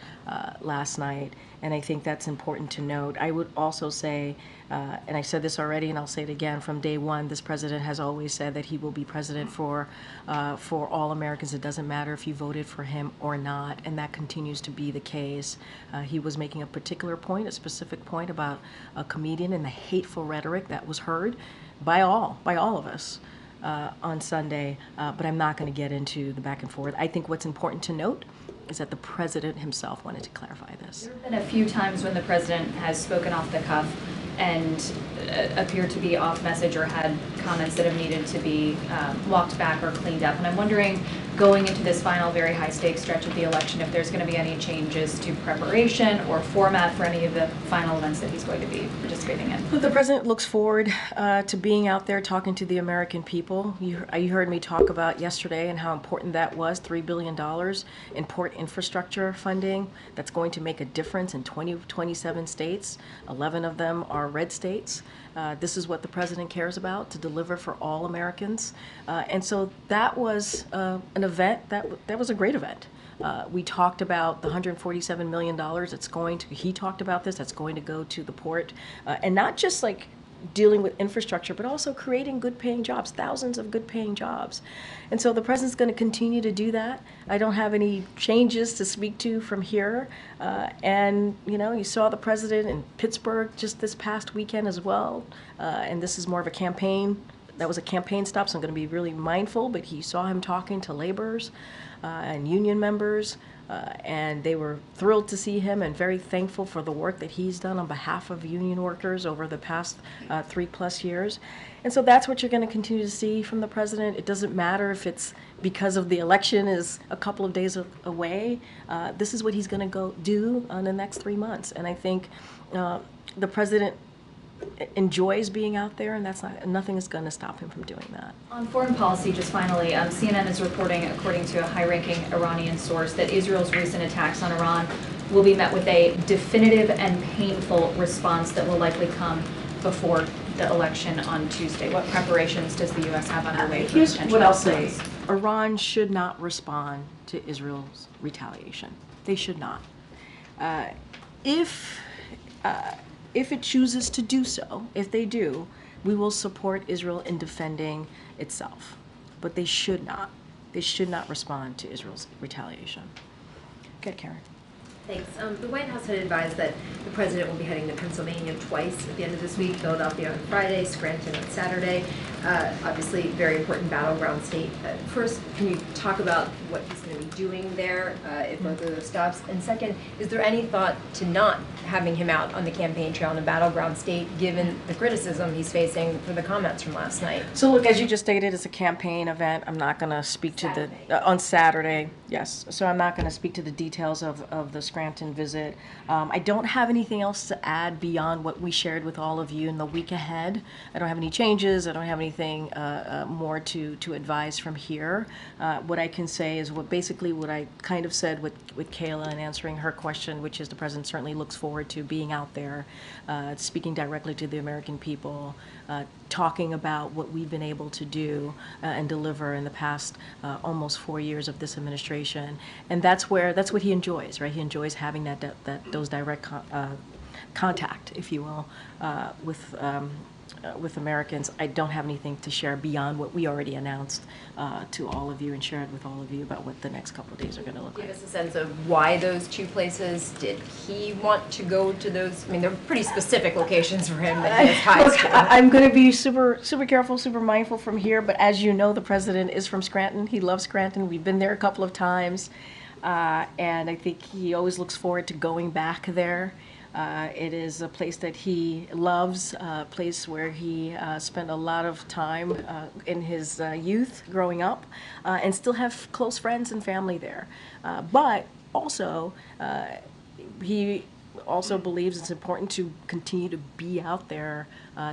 last night. And I think that's important to note. I would also say, and I said this already and I'll say it again, from day one, this president has always said that he will be president for all Americans. It doesn't matter if you voted for him or not, and that continues to be the case. He was making a particular point, a specific point about a comedian and the hateful rhetoric that was heard by all of us. On Sunday, but I'm not going to get into the back and forth. I think what's important to note is that the president himself wanted to clarify this. There have been a few times when the president has spoken off the cuff and appeared to be off message or had comments that have needed to be walked back or cleaned up. And I'm wondering, going into this final very high stakes stretch of the election, if there's going to be any changes to preparation or format for any of the final events that he's going to be participating in. Well, the president looks forward to being out there talking to the American people. You heard me talk about yesterday and how important that was, $3 billion in port infrastructure funding that's going to make a difference in 27 states. 11 of them are red states. This is what the president cares about, to deliver for all Americans. And so that was an event, that was a great event. We talked about the $147 million that's going to, he talked about this, that's going to go to the port. And not just like dealing with infrastructure, but also creating good paying jobs, thousands of good paying jobs. And so the president's going to continue to do that. I don't have any changes to speak to from here. And, you know, you saw the president in Pittsburgh just this past weekend as well. And this is more of a campaign. That was a campaign stop, so I'm going to be really mindful, but he saw him talking to laborers and union members. And they were thrilled to see him and very thankful for the work that he's done on behalf of union workers over the past 3+ years. And so that's what you're going to continue to see from the president. It doesn't matter if it's because of the election is a couple of days away. This is what he's going to go do in the next 3 months. And I think the president enjoys being out there, and nothing is going to stop him from doing that. On foreign policy, just finally, CNN is reporting, according to a high-ranking Iranian source, that Israel's recent attacks on Iran will be met with a definitive and painful response that will likely come before the election on Tuesday. What preparations does the U.S. have underway for Here's potential what I'll say. response? Iran should not respond to Israel's retaliation. They should not. If it chooses to do so, if they do, we will support Israel in defending itself. But they should not. They should not respond to Israel's retaliation. Good, Karen. Thanks. The White House had advised that the president will be heading to Pennsylvania twice at the end of this week, Philadelphia on Friday, Scranton on Saturday. Obviously, very important battleground state. First, can you talk about what he's going to be doing there at both of those stops? And second, is there any thought to not having him out on the campaign trail in a battleground state, given the criticism he's facing for the comments from last night? So look, as you just stated, it's a campaign event. I'm not going to speak to on Saturday, yes. So I'm not going to speak to the details of the Scranton visit. I don't have anything else to add beyond what we shared with all of you in the week ahead. I don't have any changes. I don't have anything more to advise from here. What I can say is what I kind of said with Kayla in answering her question, which is the president certainly looks forward to being out there, speaking directly to the American people, talking about what we've been able to do and deliver in the past almost 4 years of this administration. And that's what he enjoys, right? He enjoys having those direct contact, if you will, with Americans. I don't have anything to share beyond what we already announced to all of you and shared with all of you about what the next couple of days are going to look like. Give us a sense of why those two places. Did he want to go to those? I mean, they're pretty specific locations for him that he has ties to. I'm going to be super careful, super mindful from here, but as you know, the president is from Scranton. He loves Scranton. We've been there a couple of times, and I think he always looks forward to going back there. It is a place that he loves, a place where he spent a lot of time in his youth growing up, and still have close friends and family there. But also, he also believes it's important to continue to be out there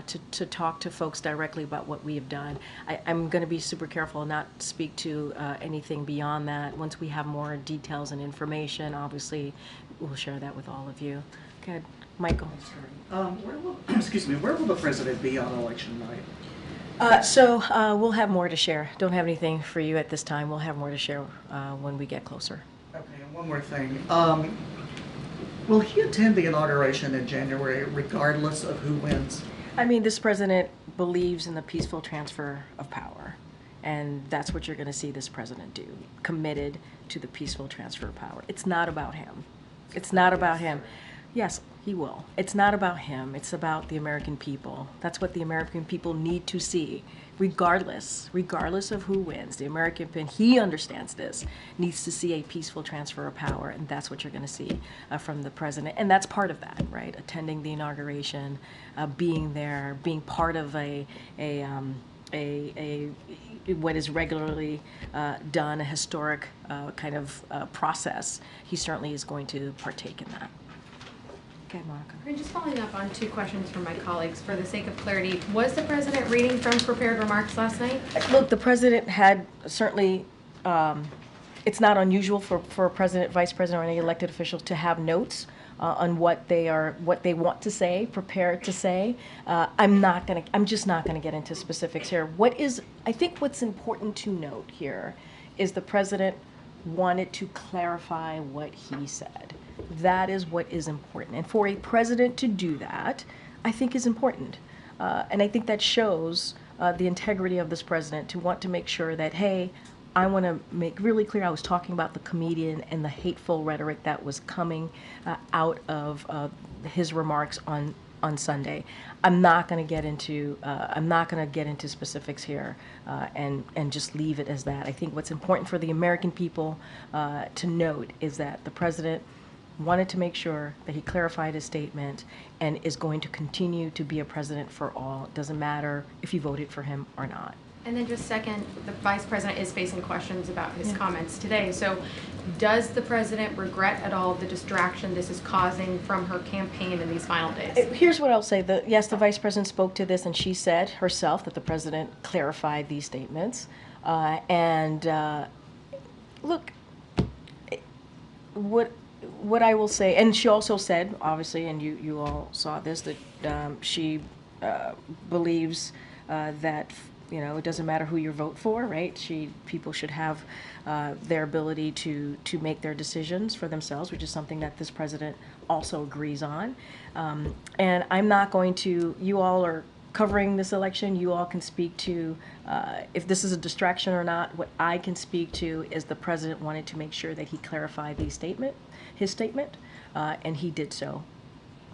to talk to folks directly about what we have done. I'm going to be super careful and not speak to anything beyond that. Once we have more details and information, obviously, we'll share that with all of you. Good. Michael. Where will the president be on election night? So we'll have more to share. Don't have anything for you at this time. We'll have more to share when we get closer. Okay, and one more thing. Will he attend the inauguration in January regardless of who wins? I mean, this president believes in the peaceful transfer of power. And that's what you're going to see this president do. Committed to the peaceful transfer of power. It's not about him. It's not about him. Yes, he will. It's not about him. It's about the American people. That's what the American people need to see, regardless of who wins. The American people, he understands this, needs to see a peaceful transfer of power, and that's what you're going to see from the president. And that's part of that, right? Attending the inauguration, being there, being part of what is regularly done, a historic kind of process. He certainly is going to partake in that. Okay, Monica. And just following up on two questions from my colleagues, for the sake of clarity, was the president reading from prepared remarks last night? Look, the president had certainly, it's not unusual for a president, vice president, or any elected official to have notes on what they want to say, prepared to say. I'm just not gonna get into specifics here. I think what's important to note here is the president wanted to clarify what he said. That is what is important. And for a president to do that, I think is important. And I think that shows the integrity of this president to want to make sure that, hey, I want to make really clear, I was talking about the comedian and the hateful rhetoric that was coming out of his remarks on Sunday. I'm not going to get into specifics here and just leave it as that. I think what's important for the American people to note is that the president wanted to make sure that he clarified his statement and is going to continue to be a president for all. It doesn't matter if you voted for him or not. And then just second, the vice president is facing questions about his comments today. So does the president regret at all the distraction this is causing from her campaign in these final days? Here's what I'll say. Yes, the vice president spoke to this, and she said herself that the president clarified these statements. Look, what I will say, and she also said, obviously, and you all saw this, that she believes that it doesn't matter who you vote for, right? People should have their ability to make their decisions for themselves, which is something that this president also agrees on. And I'm not going to, you all are covering this election, you all can speak to if this is a distraction or not. What I can speak to is the president wanted to make sure that he clarified his statement, and he did so.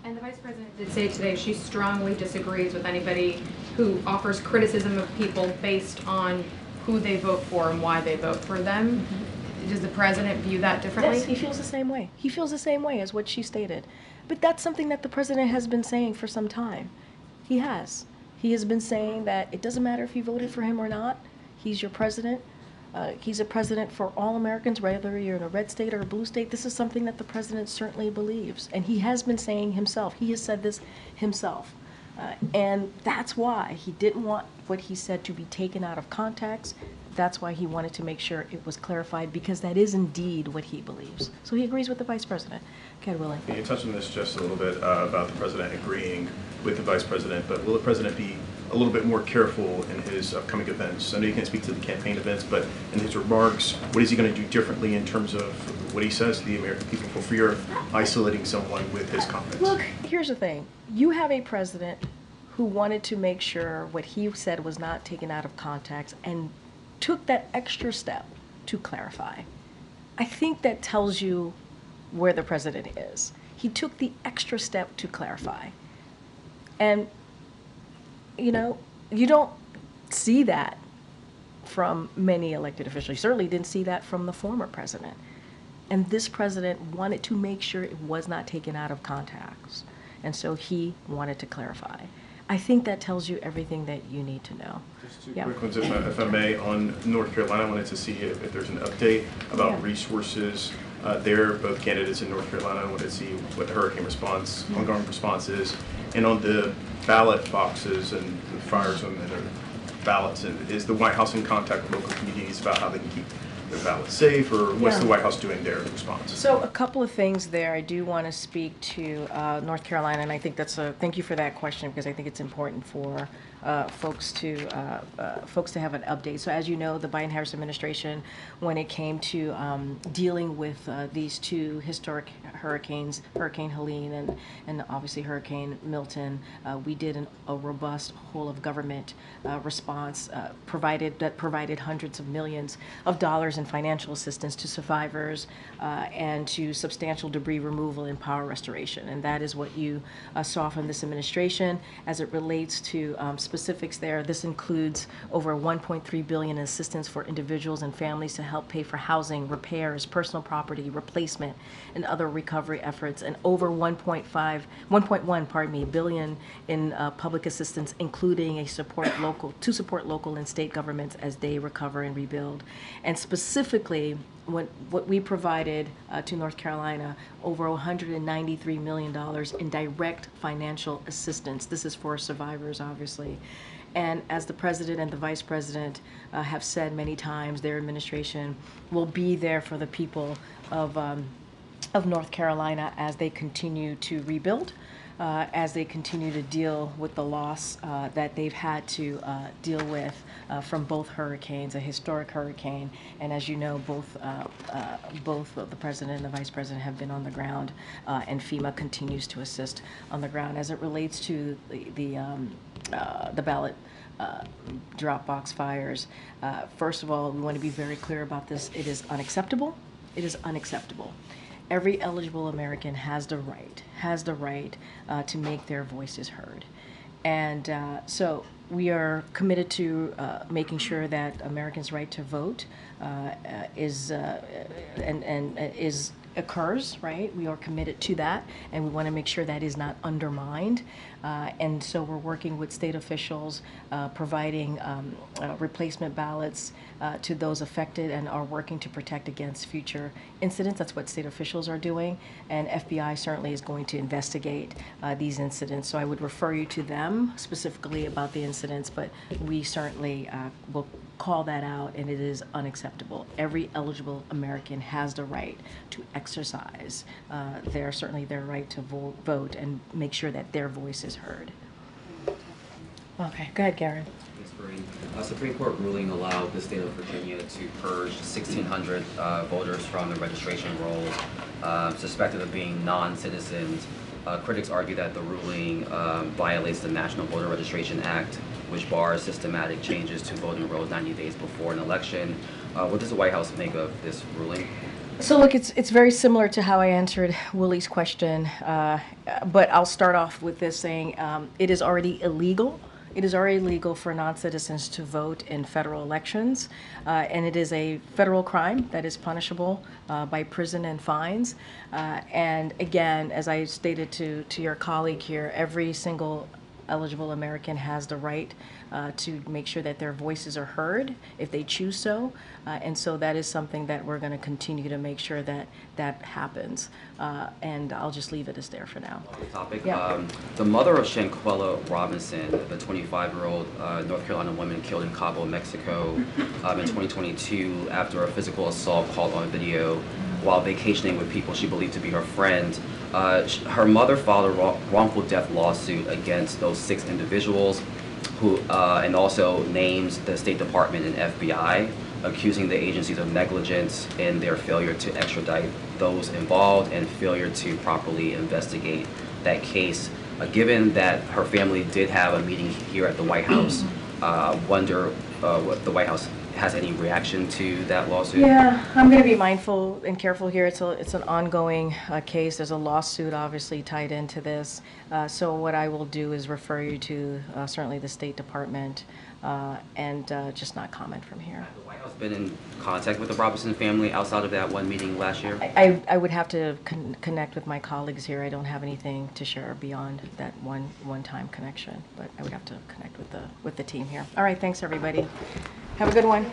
And the vice president did say today she strongly disagrees with anybody who offers criticism of people based on who they vote for and why they vote for them. Mm-hmm. Does the president view that differently? Yes, he feels the same way. He feels the same way as what she stated. But that's something that the president has been saying for some time. He has. He has been saying that it doesn't matter if you voted for him or not. He's your president. He's a president for all Americans, whether you're in a red state or a blue state. This is something that the president certainly believes. And he has been saying himself. He has said this himself. And that's why he didn't want what he said to be taken out of context. That's why he wanted to make sure it was clarified, because that is indeed what he believes. So he agrees with the vice president. Okay, Willie. You touched on this just a little bit about the president agreeing with the vice president, but will the president be a little bit more careful in his upcoming events? I know you can't speak to the campaign events, but in his remarks, what is he going to do differently in terms of what he says to the American people for fear of isolating someone with his comments? Look, here's the thing. You have a president who wanted to make sure what he said was not taken out of context and took that extra step to clarify. I think that tells you where the president is. He took the extra step to clarify. And you don't see that from many elected officials. You certainly didn't see that from the former president. And this president wanted to make sure it was not taken out of context. And so he wanted to clarify. I think that tells you everything that you need to know. Just two quick ones, if I may. On North Carolina, I wanted to see if there's an update about resources there. Both candidates in North Carolina, I wanted to see what the hurricane response, ongoing response is. And on the ballot boxes and the fires on the ballots, and is the White House in contact with local communities about how they can keep their ballots safe, or what's the White House doing there in response? So a couple of things there. I do want to speak to North Carolina, and I think thank you for that question, because I think it's important for folks to have an update. So as you know, the Biden-Harris administration, when it came to dealing with these two historic hurricanes, Hurricane Helene and obviously Hurricane Milton, we did a robust whole of government response that provided hundreds of millions of dollars in financial assistance to survivors and to substantial debris removal and power restoration. And that is what you saw from this administration as it relates to specifics there. This includes over $1.3 billion in assistance for individuals and families to help pay for housing, repairs, personal property, replacement, and other recovery efforts, and over $1.1 billion in public assistance, including to support local and state governments as they recover and rebuild. And specifically, what we provided to North Carolina, over $193 million in direct financial assistance. This is for survivors, obviously. And as the president and the vice president have said many times, their administration will be there for the people of of North Carolina as they continue to rebuild, as they continue to deal with the loss that they've had to deal with from both hurricanes, a historic hurricane, and as you know, both the president and the vice president have been on the ground, and FEMA continues to assist on the ground. As it relates to the ballot drop box fires, first of all, we want to be very clear about this. It is unacceptable. It is unacceptable. Every eligible American has the right to make their voices heard. And so we are committed to making sure that Americans' right to vote occurs, right? We are committed to that, and we want to make sure that is not undermined. And so we're working with state officials, providing replacement ballots to those affected, and are working to protect against future incidents. That's what state officials are doing, and FBI certainly is going to investigate these incidents. So I would refer you to them specifically about the incidents, but we certainly will call that out, and it is unacceptable. Every eligible American has the right to exercise certainly their right to vote and make sure that their voice is heard. Okay, go ahead, Karen. Thanks, Karine. Supreme Court ruling allowed the state of Virginia to purge 1,600 voters from the registration rolls, suspected of being non-citizens. Critics argue that the ruling violates the National Voter Registration Act, which bars systematic changes to voting rolls 90 days before an election. What does the White House make of this ruling? So look, it's very similar to how I answered Willie's question, but I'll start off with this saying it is already illegal. It is already legal for non-citizens to vote in federal elections, and it is a federal crime that is punishable by prison and fines. And again, as I stated to your colleague here, every single eligible American has the right to make sure that their voices are heard if they choose so. And so that is something that we're going to continue to make sure that that happens. And I'll just leave it as there for now. Topic. Yeah. The mother of Shanique Robinsons, the 25-year-old North Carolina woman killed in Cabo, Mexico in 2022 after a physical assault caught on video while vacationing with people she believed to be her friend. Her mother filed a wrongful death lawsuit against those 6 individuals who, and also names the State Department and FBI, accusing the agencies of negligence in their failure to extradite those involved and failure to properly investigate that case. Given that her family did have a meeting here at the White House, wonder what the White House has any reaction to that lawsuit? Yeah, I'm going to be mindful and careful here. It's an ongoing case. There's a lawsuit obviously tied into this. So what I will do is refer you to certainly the State Department and just not comment from here. Has the White House been in contact with the Robinson family outside of that one meeting last year? I would have to connect with my colleagues here. I don't have anything to share beyond that one-time connection, but I would have to connect with the team here. All right, thanks everybody. Have a good one.